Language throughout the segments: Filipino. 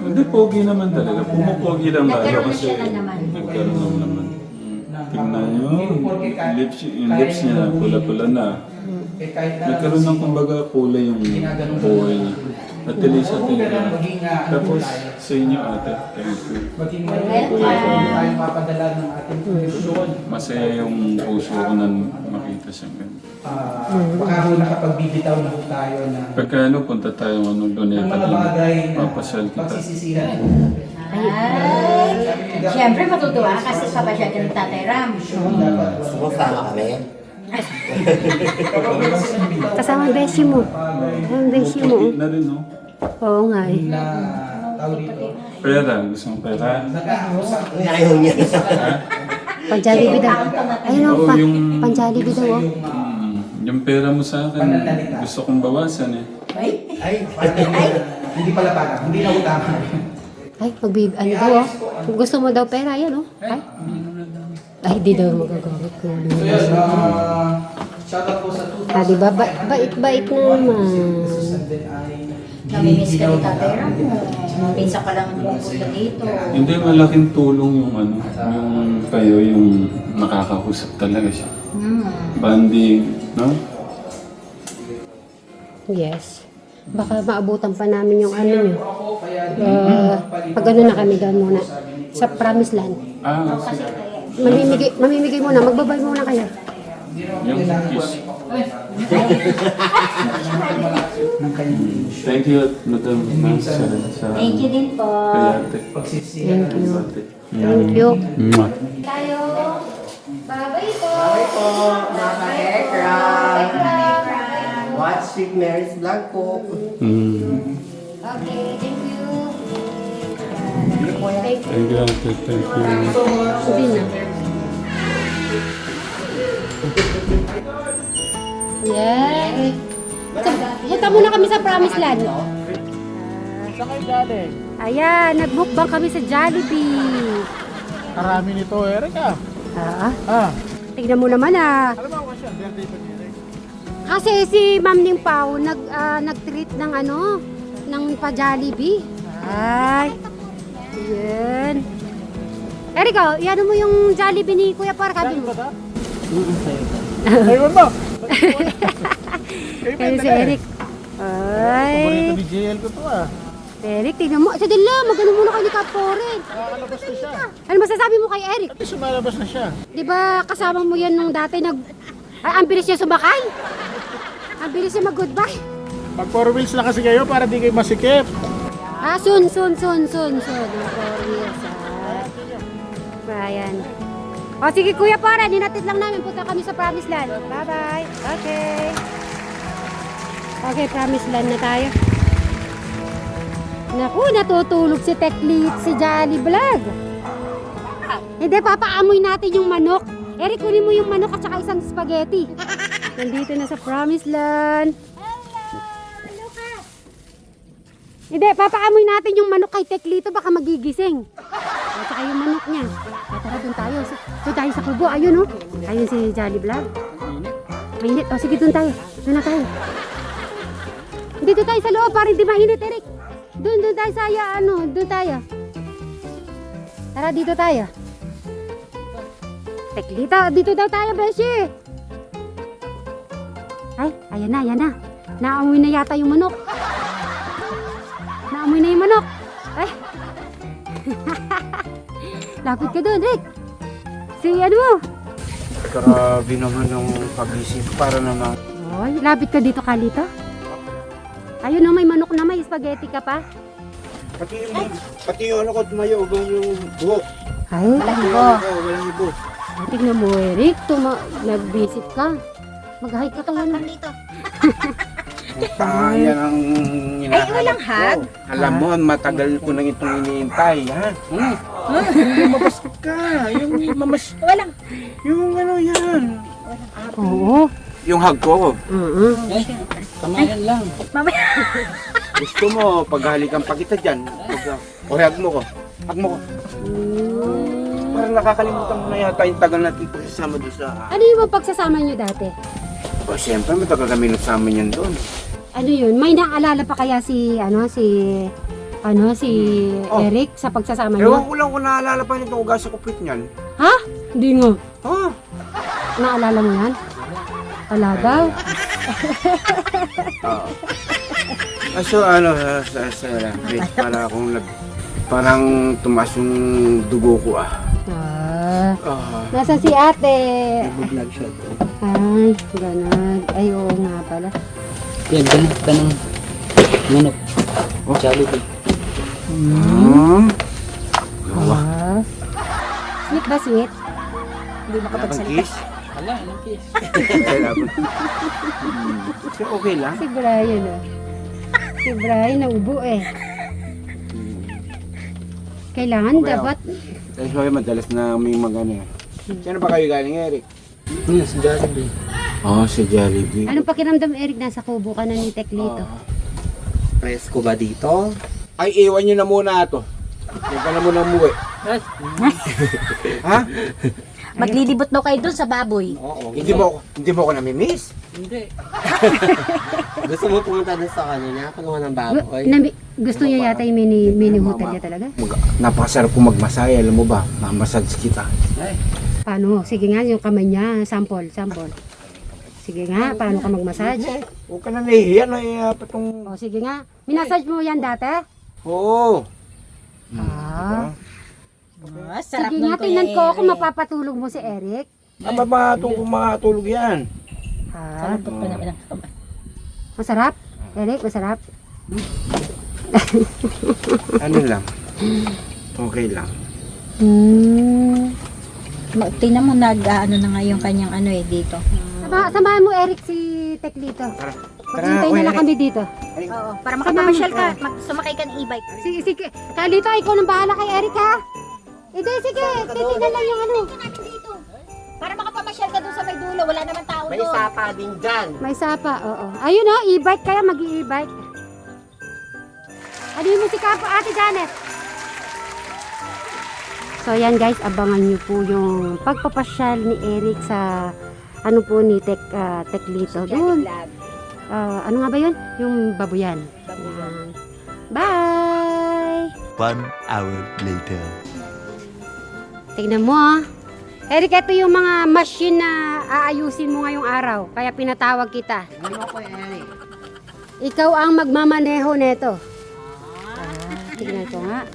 Hindi, pogi naman talaga. Pumupogi lang ba? Nagkaroon na Kasi siya ng laman. nagkaroon ng laman. Tingnan nyo, yung lips niya pula-pula na. Nagkaroon ng kumbaga kulay yung buhay niya. At least sa tingnan. Tapos sa inyo ate, thank you. Maging tayong mapadala ng ating tulisyon. Masaya yung puso ko na makita siya ganun. Baka ho nakapagbibitaw na ho tayo ng Pagka ano, punta tayo ng Luneta mga doon. bagay na Papasal kita. pagsisisihan. Ay, siyempre matutuwa ka kasi papasyal ka ng Tatay Ram. Sumasama kami. Kasama ang beshi mo. Ang beshi mo. Puti na rin, no? Oo nga eh. Na tawag dito. Pera, gusto mong pera? Nag-ausap. Ayaw niya. Panjalibi daw. Ayun o, Oo, yung- panjalibi daw oh. Yung pera mo sa akin, gusto kong bawasan eh. Ay, Hindi pala parang, hindi na utangan. Ay, ano daw oh. Kung gusto mo daw pera, yan oh. Ay, di daw magagamit ko. So yun, shoutout po sa 2,000. Ah, diba? Bait-bait naman. And then ay Namimiss ka ni Tatay Ram. Pinsa ka lang pupunta dito. Hindi, malaking tulong yung ano, yung kayo, yung nakakausap talaga siya. Banding, no? Yes. Baka maabutan pa namin yung ano nyo. ako, kaya Pag ano na kami doon muna. Sa Promised Land. Ah, sige. Mamimigay muna. Magbabay muna kayo. Yung kiss. ng kanyang ilusyon. Thank you, Madam sa Thank you din po. kay ate. Pagsisihan. Ate. Thank you. Mwah. Tayo. Bye-bye po. Bye po, mga ka-ekra. Bye-bye. Watch Sweet Mary's vlog po. Okay, thank you. Thank you, ate. Thank you. Hindi na. Yeah. Punta muna kami sa Promised Land. Saan kayo galing? Ayan, nag-mukbang kami sa Jollibee. Karami nito, Erika. Ah, tignan mo naman ah. Alam mo ako siya, birthday pa niya. Kasi si Ma'am Ning Pao nag-treat ng ano, ng pa-Jollibee. Ay. Yan. Erika, iyan mo yung Jollibee ni Kuya Parkabi mo. Ayun mo! Kaya si Eric. Paborito Ay. ni JL ko to ah. Eric, tignan mo. Sa dila, magano muna kayo ni Kaporen. Nakakalabas na siya. Ano masasabi mo kay Eric? At least sumalabas na siya. Di ba kasama mo yan nung dati Ay, ang bilis niya sumakay. Ang bilis niya mag-goodbye. Pag 4 wheels lang kasi kayo para di kayo masikip. Ah, soon. Ang 4 years, ah. Ayan. O sige Kuya Para, dinatid lang namin. Punta kami sa Promised Land. Bye-bye. Okay. Okay, Promised Land na tayo. Naku, natutulog si Teklit, si Jolly Vlog. Hindi, papaamoy natin yung manok. Eric, kunin mo yung manok at saka isang spaghetti. Nandito na sa Promised Land. Hindi, papaamoy natin yung manok kay Teklito, baka magigising. At saka yung manok niya. Tara, doon tayo. Doon tayo sa kubo. Ayun, oh. Ayun si Jolly Vlog. Mainit. O, sige, doon tayo. Doon na tayo. Dito tayo sa loob para hindi mainit, Eric. Doon tayo sa doon tayo. Tara, dito tayo. Teklito, dito daw tayo, Beshi. Ay, ayan na. Naamoy na yata yung manok. Naamoy na yung manok. Ay. Lapit ka doon, Rick. Si ano mo? Grabe naman yung pag-isip para naman. Oy, lapit ka dito, Kalito. Ayun na, may manok na, may spaghetti ka pa. Pati yung ano ko tumayo, yung buhok. Ay, Walang ibo. tignan mo, Eric. Nag-visit ka. Mag-hi ka kaya na. Yan ang hinahanap walang ko. hug? Alam mo, matagal ko nang itong iniintay. Ha? Lumabas ka. Yung mamas... Walang. Yung ano yan. Oo. Yung hug ko. Kamayan lang. Gusto mo, paghalikan pa kita dyan. O hug mo ko. Hug mo ko. Parang nakakalimutan mo na yata yung tagal natin pagsasama doon sa... Ano yung pagsasama nyo dati? O siyempre, matagal kami nagsama niyan doon. Ano yun? May naalala pa kaya si ano, si Eric sa pagsasama niyo? Ewan ko lang kung naalala pa nito ugas sa kupit niyan. Ha? Hindi nga. Ha? Naalala mo yan? Wala daw. So ano, para akong parang tumaas yung dugo ko Nasaan si ate? Nag-vlog siya to. Ay, ganun. Ay, oo nga pala. Yan, ganun ka ng manok. Jollibee. Sweet ba sweet? Hindi makapagsalita. Kiss? Wala, anong kiss? So, okay lang. Si Brian, oh. Si Brian, naubo eh. Kailangan, Okay, dapat. Kasi madalas na may magano. Saan ba kayo galing, Eric? Yes, Jollibee. Si Jollibee. Anong pakiramdam, Eric? Nasa kubo ka na ni Teklito. Presko ba dito? Ay, iwan nyo na muna ito. Huwag ka na muna umuwi. Ha? Maglilibot daw kayo dun sa baboy. Oo. Hindi mo ako namimiss. Hindi. Gusto mo pumunta doon sa kanina? Kulungan ng baboy? Gusto niya yata yung mini hotel niya talaga? Napakasarap kong magmasaya, alam mo ba? Mamasage kita. Ay. Paano? Sige nga, yung kamay niya. Sample. Sige nga, paano ka mag-massage? Huwag ka na nahihiya na patong... O, sige nga. Minasage mo yan dati? Oo. Sarap Sige nun, nga, Kuya tingnan ko kung Eric. mapapatulog mo si Eric. Makatulog yan. Sarap pa namin ang kamay. Masarap? Eric, masarap? Ano lang. Okay lang. Tingnan mo ano na nga yung kanyang ano eh dito. Samahan mo Eric si Teklito. Maghintay na lang kami dito. Oo, para makapamasyal ka, sumakay ka ng e-bike. Sige. Kalito, ikaw nang bahala kay Eric ha? Hindi, sige. Titignan lang yung ano. Dito. Para makapamasyal ka dun sa may dulo, wala naman tao May doon. sapa din dyan. May sapa, oo. Ayun o, e-bike kaya mag-i-e-bike. Ano yung musika po, Ate Janet? So yan guys, abangan nyo po yung pagpapasyal ni Eric sa ano po ni Teklito doon. Ano nga ba yun? Yung babuyan. Yan. Bye! 1 hour later. Tignan mo Eric, ito yung mga machine na aayusin mo ngayong araw. Kaya pinatawag kita. Ano ko, Eric? Ikaw ang magmamaneho neto. Tignan ko nga.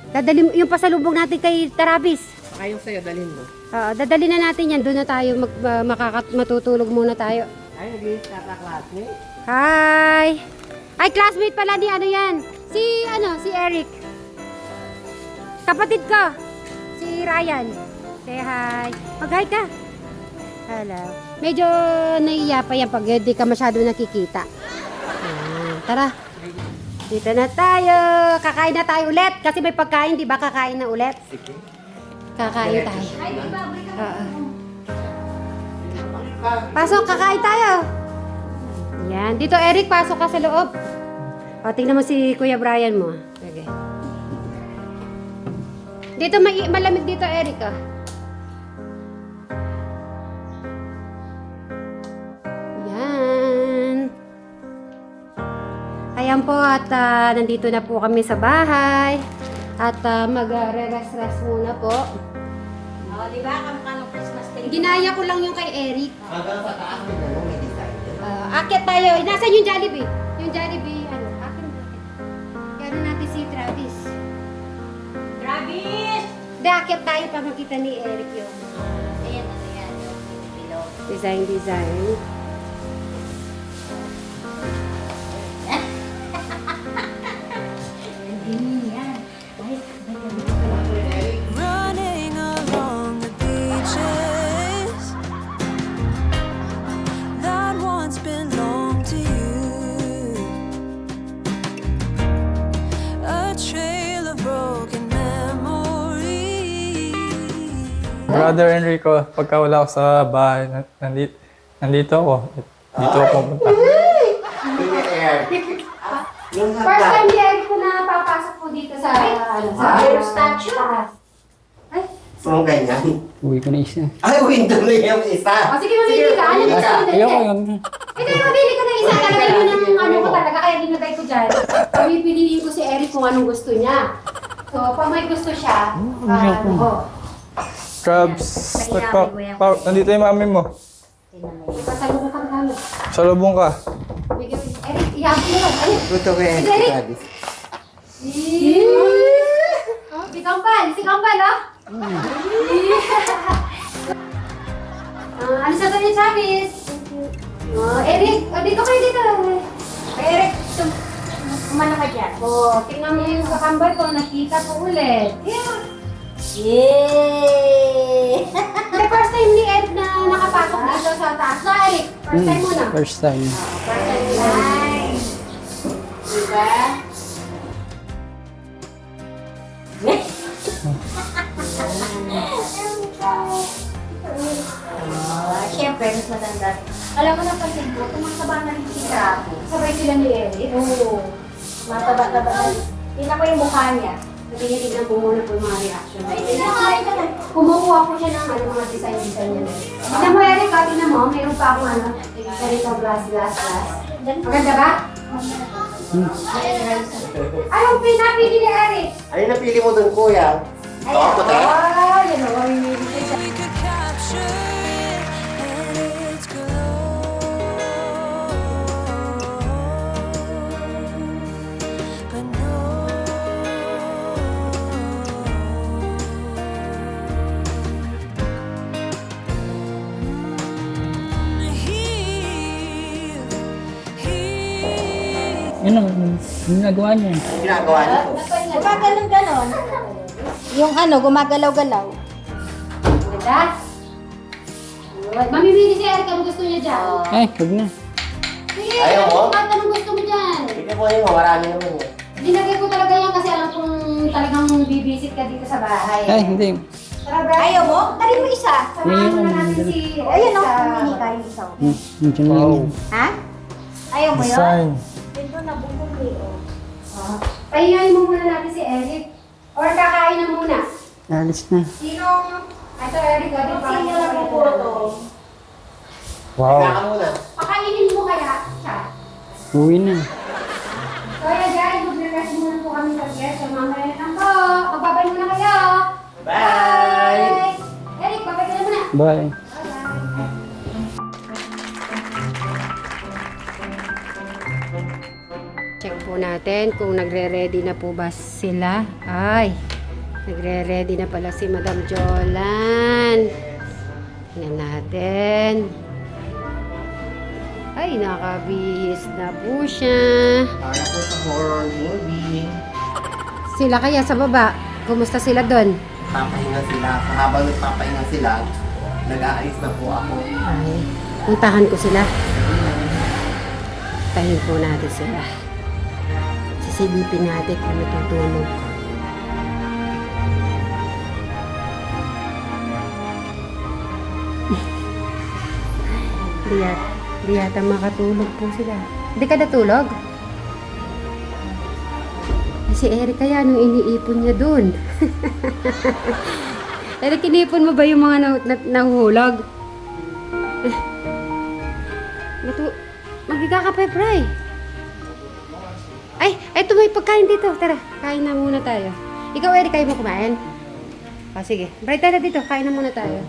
Dadali yung pasalubong natin kay Travis. Ayong sa'yo, dalhin mo. Dadali na natin yan. Doon na tayo matutulog muna tayo. Ay, nag-iis ka sa classmate? Hi! Ay, classmate pala ni ano yan. Si Eric. Kapatid ko. Si Ryan. Say hi. Mag-hi ka. Hello. Medyo naiya pa yan pag hindi ka masyado nakikita. Tara. Dito na tayo. Kakain na tayo ulit. Kasi may pagkain, di ba? Kakain na ulit. Kakain tayo. Oo. Pasok, kakain tayo. Yan. Dito, Eric, pasok ka sa loob. O, tingnan mo si Kuya Brian mo. Okay. Dito, malamig dito, Eric. Oh. Yan. Ayan po, at nandito na po kami sa bahay. At mag-rest muna po. Di ba? Kamukha ng Christmas tree. Ginaya ko lang yung kay Eric. Hanggang sa taas din, ano, may design. Akit tayo. Nasaan yung Jollibee? Yung Jollibee, ano? Akin natin. Yan natin si Travis. Travis! Hindi, akit tayo para makita ni Eric yung Ayan, ano yan. Below. design. Running along the beaches that once belonged to you. A trail of broken memories. Brother Enrico, pagka wala ako sa bahay, nandito ako. Dito ako pumunta. Yung First hagdan. time ni Eric ko na papasok po dito sa, ano, sa Pero statue. Ay, Gusto mo ganyan? Uwi ko na isa. Ay, window na yung isa. O sige, mamili ka. Ano gusto mo? Ayoko yun. Hindi, mabili ko na isa. Talagay mo ng ano ko talaga. Kaya linagay ko dyan. Pipiliin ko si Eric kung anong gusto niya. So, pag may gusto siya, Crabs. Nandito yung mami mo. pasalubong ka kami. Salubong ka. Bigyan mo. Eric, ihapon mo lang. Ayun. Luto ko yan, Eric. Travis. Si Kampal, oh. Ano sa ni Travis? Eric, dito kayo dito. Eric, Kumano ka dyan? Tingnan mo yung kakambal ko, nakita ko ulit. Yay! The first time ni Eric na nakapasok dito sa taas. No, Eric, first time mo na. First time. First time mo na. Diba? Siyempre, mas maganda. Alam mo na kasi ko, tumataba na rin si Krabi. Sabay sila ni Eric. Oo. Mataba-taba na. Tingnan ko yung mukha niya. Tinitignan ko muna po yung mga reaction. Ay, ka na. Kumukuha ko siya ng mga design niya. Tignan mo, Eric, tignan mo. Mayroon pa akong ganito glass. Maganda ba? Anong pinapili ni Eric? Ano yung napili mo dun, kuya? Ito ako, te. Yan o, mamimili ko siya. We could capture it and its glow. But no. Yun ang ginagawa niya. Ano ginagawa niyo po? Gumagalaw-ganon. Yung ano, gumagalaw-galaw. Maganda? Good. Mamimili si Eric. Anong gusto niya dyan? Ay, huwag na. Sige, Ayaw mo? Eric, anong gusto mo dyan? Tignan ko yun, marami naman eh. Dinagay ko talaga yan kasi alam kong talagang bibisit ka dito sa bahay. Ay, hindi. Tara, Brad. Ayaw mo? Tari mo isa. Samahan mo na natin si Eric. Ayan o, sa- pumili ka yung isa. Nandiyan na yun. Ha? Ayaw mo yun? Design. Ito na bumuli o. Pahingayin mo muna natin si Eric. Or kakain na muna. Alis na. Sinong... Ito, Eric, Eric, Sino na buburo to? Wow. Kaya ka muna. pakainin mo kaya siya. Uwi na. So, ayan guys, mag-rest muna po kami sa guest. So, mamaya na lang po. Magbabay muna kayo. Bye! Eric, babay ka na muna. Bye. Check po natin kung nagre-ready na po ba sila. Ay, nagre-ready na pala si Madam Jolan. Tingnan natin. Ay, nakabihis na po siya. Para po sa horror movie. Sila kaya sa baba? Kumusta sila doon? Papahinga sila. Habang nagpapahinga sila, nag-aalis na po ako. Ay, puntahan ko sila. Tahin po natin sila. Sisilipin natin kung natutulog. Di yata makatulog po sila. Hindi ka natulog? Si Eric kaya anong iniipon niya dun? Eric, iniipon mo ba yung mga nahuhulog? Magigakape, Bray. Ay, eto may pagkain dito. Tara, kain na muna tayo. Ikaw, Eric, kayo mo kumain? Sige. Bray, tara dito. Kain na muna tayo.